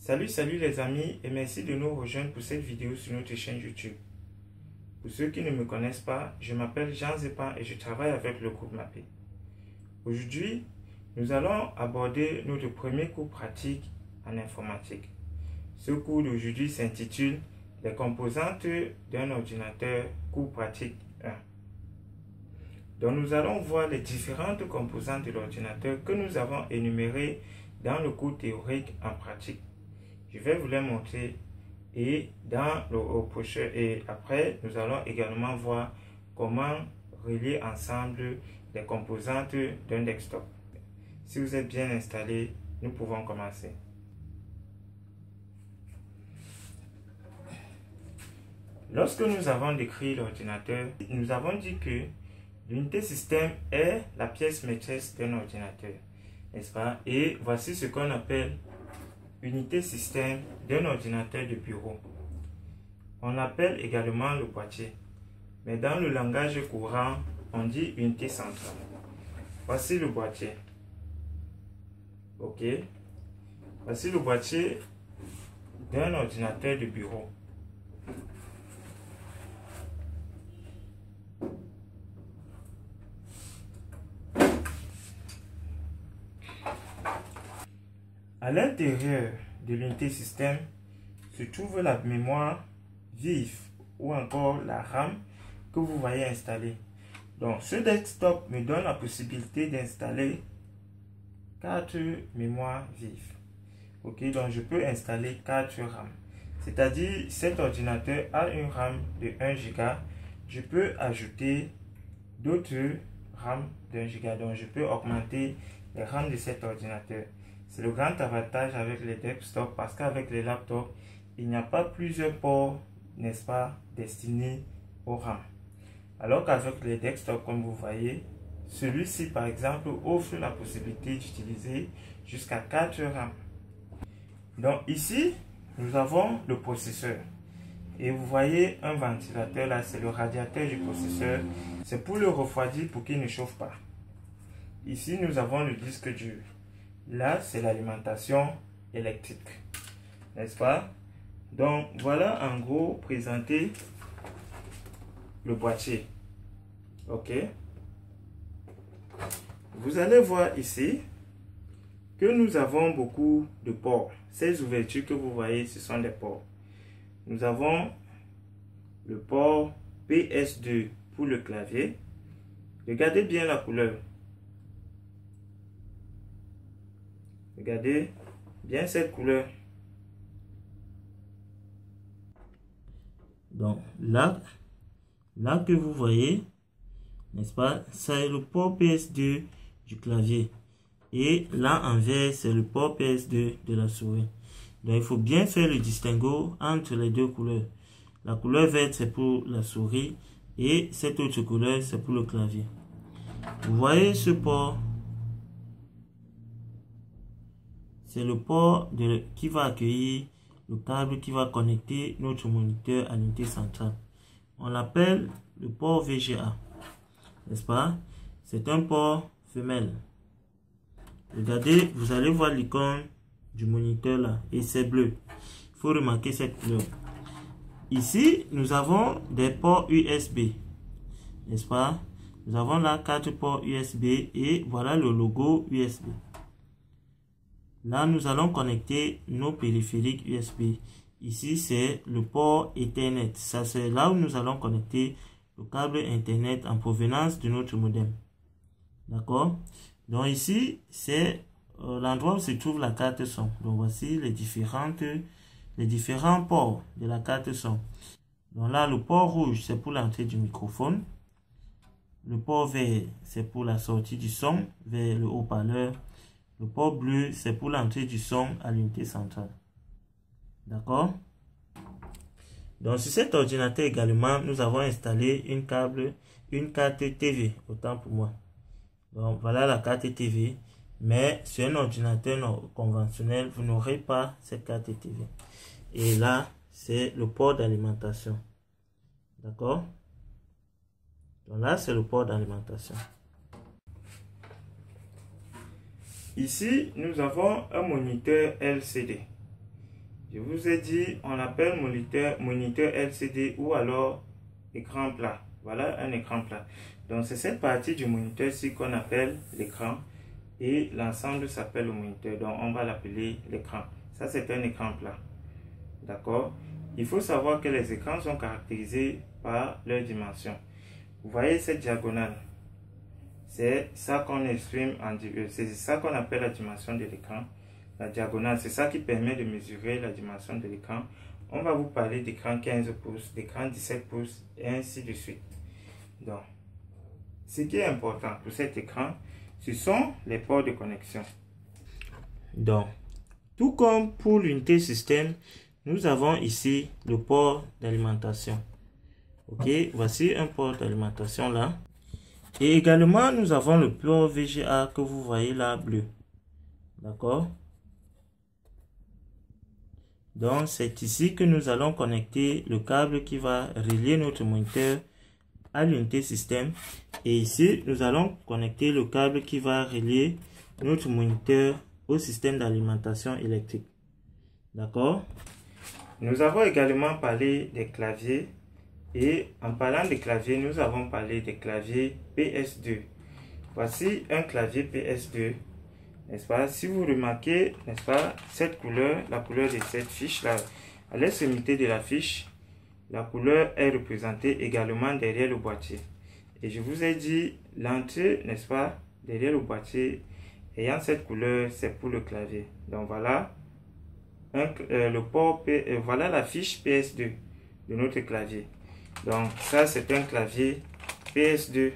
Salut les amis et merci de nous rejoindre pour cette vidéo sur notre chaîne YouTube. Pour ceux qui ne me connaissent pas, je m'appelle Jean Zepan et je travaille avec le groupe MAPI. Aujourd'hui, nous allons aborder notre premier cours pratique en informatique. Ce cours d'aujourd'hui s'intitule « Les composantes d'un ordinateur, cours pratique 1 ». Donc nous allons voir les différentes composantes de l'ordinateur que nous avons énumérées dans le cours théorique en pratique. Je vais vous les montrer et après nous allons également voir comment relier ensemble les composantes d'un desktop. Si vous êtes bien installé, nous pouvons commencer. Lorsque nous avons décrit l'ordinateur, nous avons dit que l'unité système est la pièce maîtresse d'un ordinateur, n'est-ce pas? Et voici ce qu'on appelle unité système d'un ordinateur de bureau. On l'appelle également le boîtier, mais dans le langage courant, on dit unité centrale. Voici le boîtier. Ok. Voici le boîtier d'un ordinateur de bureau. À l'intérieur de l'unité système se trouve la mémoire vive ou encore la RAM que vous voyez installée. Donc ce desktop me donne la possibilité d'installer 4 mémoires vives. Ok, donc je peux installer 4 RAM. C'est-à-dire cet ordinateur a une RAM de 1 Go. Je peux ajouter d'autres RAM d'1 Go. Donc je peux augmenter les RAM de cet ordinateur. C'est le grand avantage avec les desktops parce qu'avec les laptops, il n'y a pas plusieurs ports, n'est-ce pas, destinés au RAM. Alors qu'avec les desktops, comme vous voyez, celui-ci par exemple offre la possibilité d'utiliser jusqu'à 4 RAM. Donc ici, nous avons le processeur. Et vous voyez un ventilateur là, c'est le radiateur du processeur. C'est pour le refroidir pour qu'il ne chauffe pas. Ici, nous avons le disque dur. Là, c'est l'alimentation électrique, n'est-ce pas? Donc, voilà en gros présenter le boîtier. Ok. Vous allez voir ici que nous avons beaucoup de ports. Ces ouvertures que vous voyez, ce sont des ports. Nous avons le port PS2 pour le clavier. Regardez bien la couleur. Regardez bien cette couleur. Donc là que vous voyez, n'est-ce pas, c'est le port PS2 du clavier. Et là en vert, c'est le port PS2 de la souris. Donc il faut bien faire le distinguo entre les deux couleurs. La couleur verte, c'est pour la souris. Et cette autre couleur, c'est pour le clavier. Vous voyez ce port? C'est le port qui va accueillir le câble qui va connecter notre moniteur à l'unité centrale. On l'appelle le port VGA, n'est-ce pas? C'est un port femelle. Regardez, vous allez voir l'icône du moniteur là et c'est bleu. Il faut remarquer cette couleur. Ici, nous avons des ports USB, n'est-ce pas? Nous avons là 4 ports USB et voilà le logo USB. Là, nous allons connecter nos périphériques USB. Ici, c'est le port Ethernet. Ça, c'est là où nous allons connecter le câble Internet en provenance de notre modem. D'accord? Donc ici, c'est l'endroit où se trouve la carte son. Donc voici les différents ports de la carte son. Donc là, le port rouge, c'est pour l'entrée du microphone. Le port vert, c'est pour la sortie du son vers le haut-parleur. Le port bleu, c'est pour l'entrée du son à l'unité centrale. D'accord? Donc, sur cet ordinateur également, nous avons installé une carte TV, autant pour moi. Donc, voilà la carte TV. Mais sur un ordinateur conventionnel, vous n'aurez pas cette carte TV. Et là, c'est le port d'alimentation. D'accord? Donc là, c'est le port d'alimentation. Ici, nous avons un moniteur LCD. Je vous ai dit, on appelle moniteur LCD ou alors écran plat. Voilà un écran plat. Donc c'est cette partie du moniteur-ci qu'on appelle l'écran et l'ensemble s'appelle le moniteur. Donc on va l'appeler l'écran. Ça c'est un écran plat. D'accord? Il faut savoir que les écrans sont caractérisés par leur dimension. Vous voyez cette diagonale? C'est ça qu'on exprime c'est ça qu'on appelle la dimension de l'écran. La diagonale, c'est ça qui permet de mesurer la dimension de l'écran. On va vous parler d'écran 15 pouces, d'écran 17 pouces et ainsi de suite. Donc, ce qui est important pour cet écran, ce sont les ports de connexion. Donc, tout comme pour l'unité système, nous avons ici le port d'alimentation. Ok, voici un port d'alimentation là. Et également, nous avons le port VGA que vous voyez là, bleu. D'accord? Donc, c'est ici que nous allons connecter le câble qui va relier notre moniteur à l'unité système. Et ici, nous allons connecter le câble qui va relier notre moniteur au système d'alimentation électrique. D'accord? Nous avons également parlé des claviers. Et en parlant des claviers, nous avons parlé des claviers PS2. Voici un clavier PS2. N'est-ce pas? Si vous remarquez, n'est-ce pas, cette couleur, la couleur de cette fiche-là, à l'extrémité de la fiche, la couleur est représentée également derrière le boîtier. Et je vous ai dit, l'entrée, n'est-ce pas, derrière le boîtier, ayant cette couleur, c'est pour le clavier. Donc voilà, le port voilà la fiche PS2 de notre clavier. Donc ça, c'est un clavier PS2.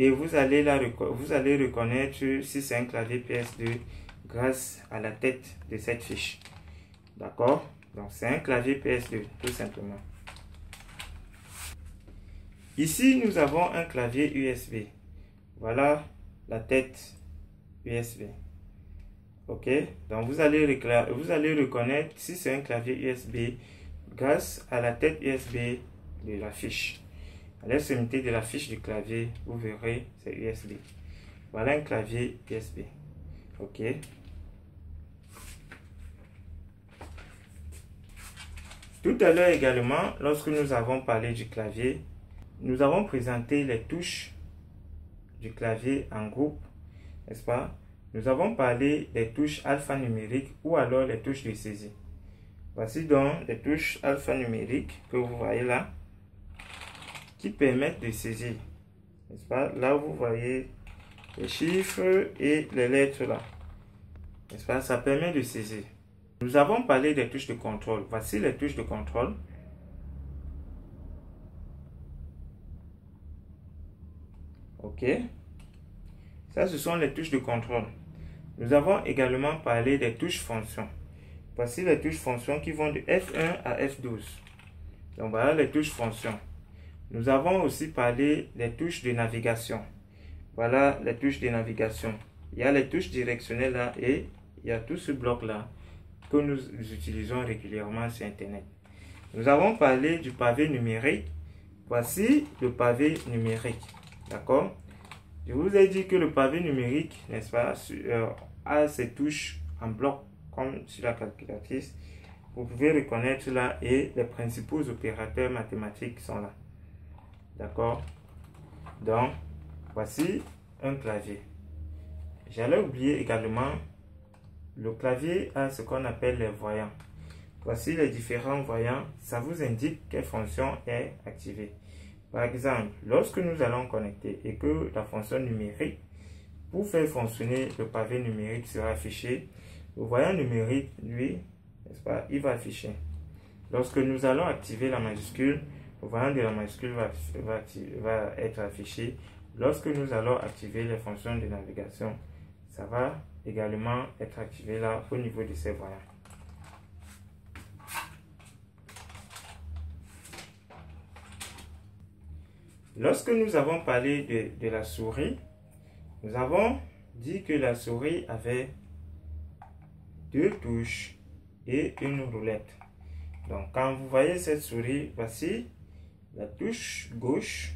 Et vous allez reconnaître si c'est un clavier PS2 grâce à la tête de cette fiche. D'accord? Donc c'est un clavier PS2, tout simplement. Ici, nous avons un clavier USB. Voilà la tête USB. Ok? Donc vous allez reconnaître si c'est un clavier USB grâce à la tête USB de la fiche. À l'extrémité de la fiche du clavier, vous verrez, c'est USB. Voilà un clavier USB. Ok. Tout à l'heure également, lorsque nous avons parlé du clavier, nous avons présenté les touches du clavier en groupe, n'est-ce pas? Nous avons parlé des touches alphanumériques ou alors les touches de saisie. Voici donc les touches alphanumériques que vous voyez là, qui permettent de saisir, n'est-ce pas? Là vous voyez les chiffres et les lettres là, n'est-ce pas? Ça permet de saisir. Nous avons parlé des touches de contrôle. Voici les touches de contrôle. Ok. Ça, ce sont les touches de contrôle. Nous avons également parlé des touches fonctions. Voici les touches fonctions qui vont de F1 à F12. Donc voilà les touches fonctions. Nous avons aussi parlé des touches de navigation. Voilà les touches de navigation. Il y a les touches directionnelles là et il y a tout ce bloc là que nous utilisons régulièrement sur Internet. Nous avons parlé du pavé numérique. Voici le pavé numérique. D'accord? Je vous ai dit que le pavé numérique, n'est-ce pas, a ses touches en bloc comme sur la calculatrice. Vous pouvez reconnaître là et les principaux opérateurs mathématiques sont là. D'accord? Donc, voici un clavier. J'allais oublier également, le clavier a ce qu'on appelle les voyants. Voici les différents voyants. Ça vous indique quelle fonction est activée. Par exemple, lorsque nous allons connecter et que la fonction numérique, pour faire fonctionner le pavé numérique sera affiché, le voyant numérique, lui, n'est-ce pas, il va afficher. Lorsque nous allons activer la majuscule, le voyant de la majuscule va être affiché. Lorsque nous allons activer les fonctions de navigation, ça va également être activé là au niveau de ces voyants. Lorsque nous avons parlé de la souris, nous avons dit que la souris avait deux touches et une roulette. Donc quand vous voyez cette souris, voici la touche gauche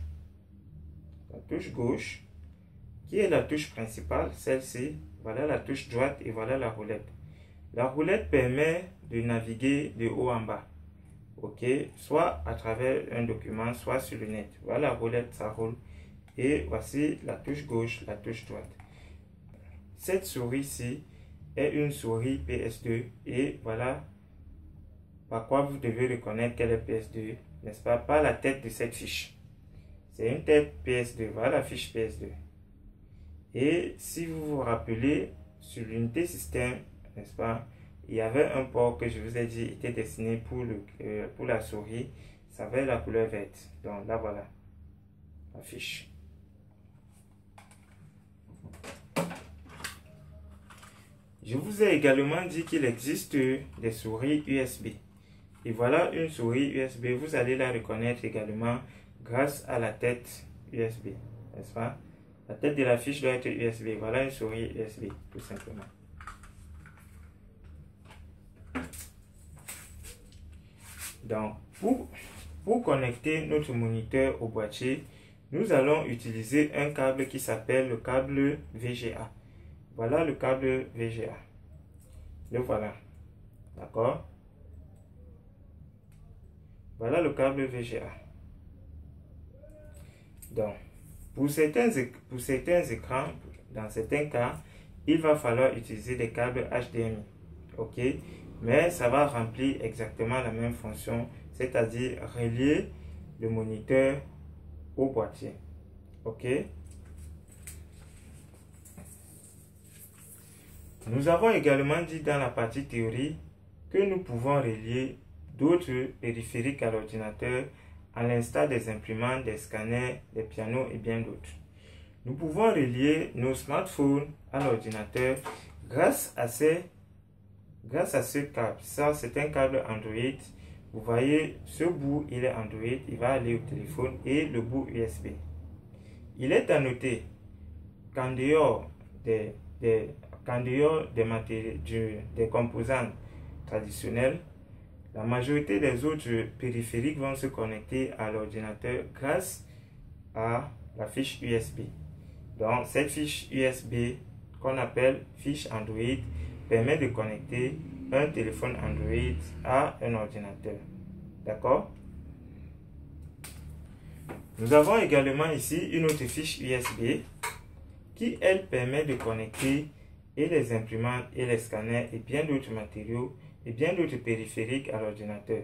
qui est la touche principale, celle-ci, voilà la touche droite et voilà la roulette. La roulette permet de naviguer de haut en bas. Ok, soit à travers un document, soit sur le net. Voilà la roulette, ça roule. Et voici la touche gauche, la touche droite. Cette souris-ci est une souris PS2 et voilà par quoi vous devez reconnaître qu'elle est PS2, n'est-ce pas? Par la tête de cette fiche. C'est une tête PS2, voilà la fiche PS2. Et si vous vous rappelez, sur l'unité système, n'est-ce pas, il y avait un port que je vous ai dit était destiné pour la souris, ça avait la couleur verte. Donc là voilà, la fiche. Je vous ai également dit qu'il existe des souris USB. Et voilà une souris USB, vous allez la reconnaître également grâce à la tête USB, n'est-ce pas? La tête de la fiche doit être USB. Voilà une souris USB, tout simplement. Donc, pour connecter notre moniteur au boîtier, nous allons utiliser un câble qui s'appelle le câble VGA. Voilà le câble VGA. Le voilà. D'accord? Voilà le câble VGA. Donc, pour certains écrans, dans certains cas, il va falloir utiliser des câbles HDMI. Ok? Mais ça va remplir exactement la même fonction, c'est-à-dire relier le moniteur au boîtier. Ok? Nous avons également dit dans la partie théorie que nous pouvons relier d'autres périphériques à l'ordinateur, à l'instar des imprimantes, des scanners, des pianos et bien d'autres. Nous pouvons relier nos smartphones à l'ordinateur grâce à ce câble. Ça, c'est un câble Android. Vous voyez, ce bout, il est Android, il va aller au téléphone, et le bout USB. Il est à noter qu'en dehors des composants traditionnels, la majorité des autres périphériques vont se connecter à l'ordinateur grâce à la fiche USB. Donc, cette fiche USB qu'on appelle fiche Android permet de connecter un téléphone Android à un ordinateur. D'accord? Nous avons également ici une autre fiche USB qui, elle, permet de connecter et les imprimantes et les scanners et bien d'autres matériaux et bien d'autres périphériques à l'ordinateur.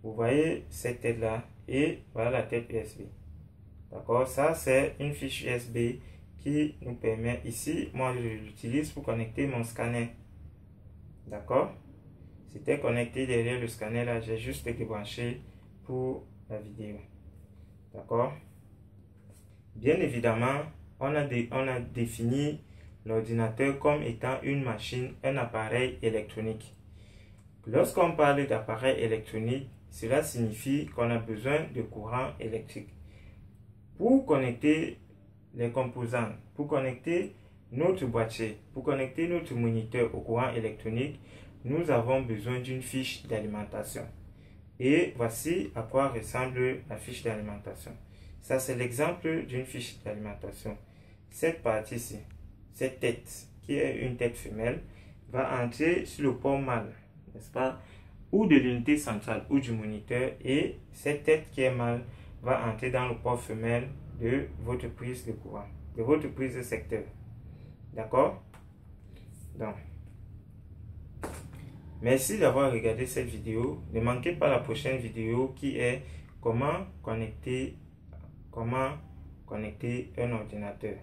Vous voyez cette tête-là et voilà la tête USB. D'accord? Ça, c'est une fiche USB qui nous permet ici, moi je l'utilise pour connecter mon scanner. D'accord? C'était connecté derrière le scanner là, j'ai juste débranché pour la vidéo. D'accord? Bien évidemment, on a défini l'ordinateur comme étant une machine, un appareil électronique. Lorsqu'on parle d'appareil électronique, cela signifie qu'on a besoin de courant électrique. Pour connecter les composants, pour connecter notre boîtier, pour connecter notre moniteur au courant électronique, nous avons besoin d'une fiche d'alimentation. Et voici à quoi ressemble la fiche d'alimentation. Ça, c'est l'exemple d'une fiche d'alimentation. Cette partie-ci, cette tête, qui est une tête femelle, va entrer sur le port mâle, n'est-ce pas, ou de l'unité centrale ou du moniteur, et cette tête qui est mâle va entrer dans le port femelle de votre prise de courant, de votre prise de secteur. D'accord? Donc, merci d'avoir regardé cette vidéo. Ne manquez pas la prochaine vidéo qui est comment connecter un ordinateur.